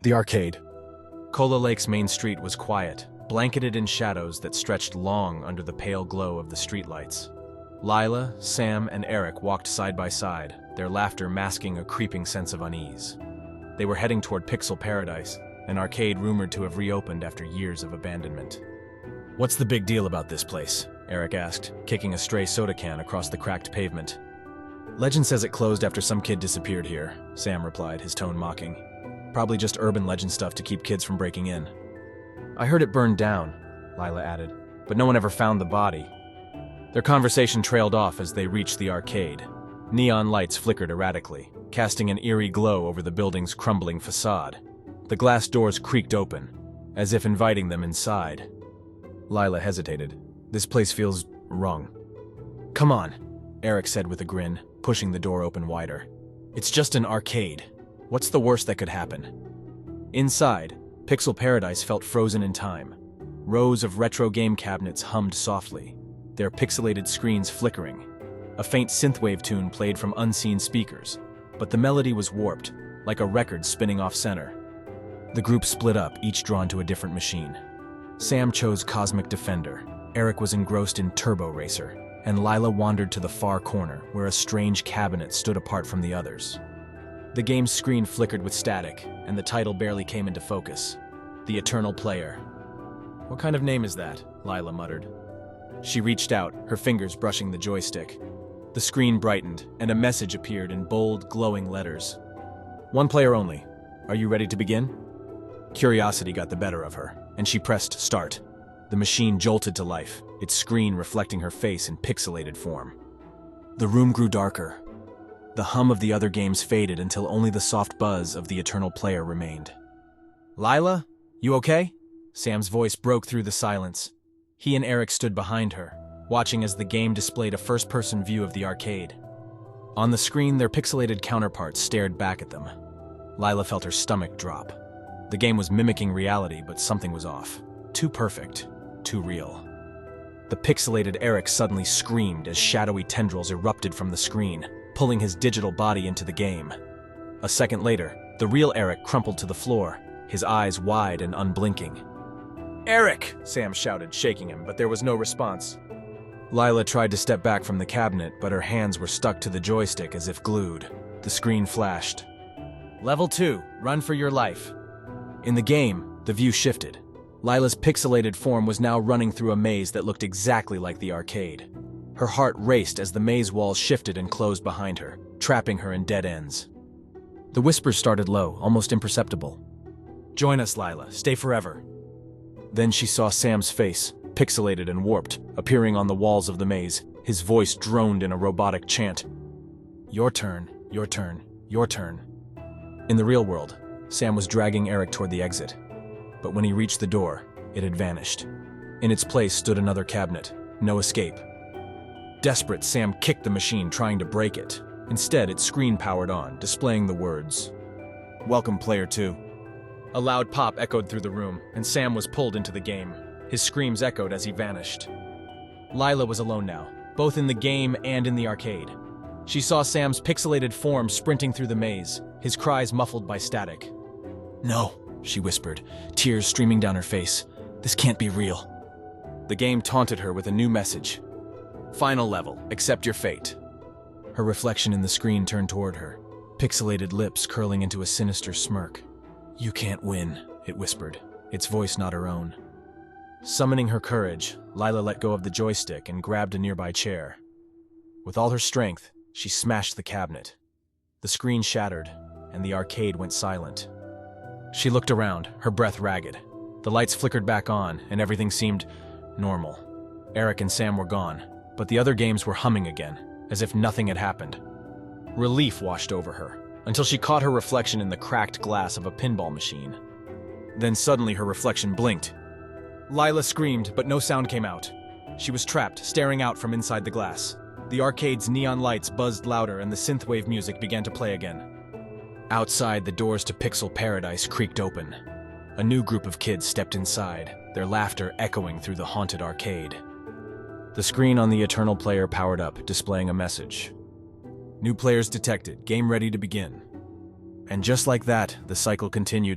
The arcade. Cola Lake's main street was quiet, blanketed in shadows that stretched long under the pale glow of the streetlights. Lila, Sam, and Eric walked side by side, their laughter masking a creeping sense of unease. They were heading toward Pixel Paradise, an arcade rumored to have reopened after years of abandonment. "What's the big deal about this place?" Eric asked, kicking a stray soda can across the cracked pavement. "Legend says it closed after some kid disappeared here," Sam replied, his tone mocking. "Probably just urban legend stuff to keep kids from breaking in." "I heard it burned down," Lila added, "but no one ever found the body." Their conversation trailed off as they reached the arcade. Neon lights flickered erratically, casting an eerie glow over the building's crumbling facade. The glass doors creaked open, as if inviting them inside. Lila hesitated. "This place feels wrong." "Come on," Eric said with a grin, pushing the door open wider. "It's just an arcade. What's the worst that could happen?" Inside, Pixel Paradise felt frozen in time. Rows of retro game cabinets hummed softly, their pixelated screens flickering. A faint synthwave tune played from unseen speakers, but the melody was warped, like a record spinning off center. The group split up, each drawn to a different machine. Sam chose Cosmic Defender, Eric was engrossed in Turbo Racer, and Lila wandered to the far corner, where a strange cabinet stood apart from the others. The game's screen flickered with static, and the title barely came into focus. The Eternal Player. "What kind of name is that?" Lila muttered. She reached out, her fingers brushing the joystick. The screen brightened, and a message appeared in bold, glowing letters. "One player only. Are you ready to begin?" Curiosity got the better of her, and she pressed start. The machine jolted to life, its screen reflecting her face in pixelated form. The room grew darker. The hum of the other games faded until only the soft buzz of the Eternal Player remained. "Lila, you okay?" Sam's voice broke through the silence. He and Eric stood behind her, watching as the game displayed a first-person view of the arcade. On the screen, their pixelated counterparts stared back at them. Lila felt her stomach drop. The game was mimicking reality, but something was off. Too perfect, too real. The pixelated Eric suddenly screamed as shadowy tendrils erupted from the screen, pulling his digital body into the game. A second later, the real Eric crumpled to the floor, his eyes wide and unblinking. "Eric!" Sam shouted, shaking him, but there was no response. Lila tried to step back from the cabinet, but her hands were stuck to the joystick as if glued. The screen flashed. "Level 2, run for your life." In the game, the view shifted. Lila's pixelated form was now running through a maze that looked exactly like the arcade. Her heart raced as the maze walls shifted and closed behind her, trapping her in dead ends. The whispers started low, almost imperceptible. "Join us, Lila. Stay forever." Then she saw Sam's face, pixelated and warped, appearing on the walls of the maze. His voice droned in a robotic chant. "Your turn, your turn, your turn." In the real world, Sam was dragging Eric toward the exit. But when he reached the door, it had vanished. In its place stood another cabinet. No escape. Desperate, Sam kicked the machine, trying to break it. Instead, its screen powered on, displaying the words, "Welcome, Player 2." A loud pop echoed through the room, and Sam was pulled into the game. His screams echoed as he vanished. Lila was alone now, both in the game and in the arcade. She saw Sam's pixelated form sprinting through the maze, his cries muffled by static. "No," she whispered, tears streaming down her face. "This can't be real." The game taunted her with a new message. "Final level, accept your fate." Her reflection in the screen turned toward her, pixelated lips curling into a sinister smirk. "You can't win," it whispered, its voice not her own. Summoning her courage, Lila let go of the joystick and grabbed a nearby chair. With all her strength, she smashed the cabinet. The screen shattered, and the arcade went silent. She looked around, her breath ragged. The lights flickered back on, and everything seemed normal. Eric and Sam were gone, but the other games were humming again, as if nothing had happened. Relief washed over her, until she caught her reflection in the cracked glass of a pinball machine. Then suddenly her reflection blinked. Lila screamed, but no sound came out. She was trapped, staring out from inside the glass. The arcade's neon lights buzzed louder and the synthwave music began to play again. Outside, the doors to Pixel Paradise creaked open. A new group of kids stepped inside, their laughter echoing through the haunted arcade. The screen on the Eternal Player powered up, displaying a message. "New players detected. Game ready to begin." And just like that, the cycle continued.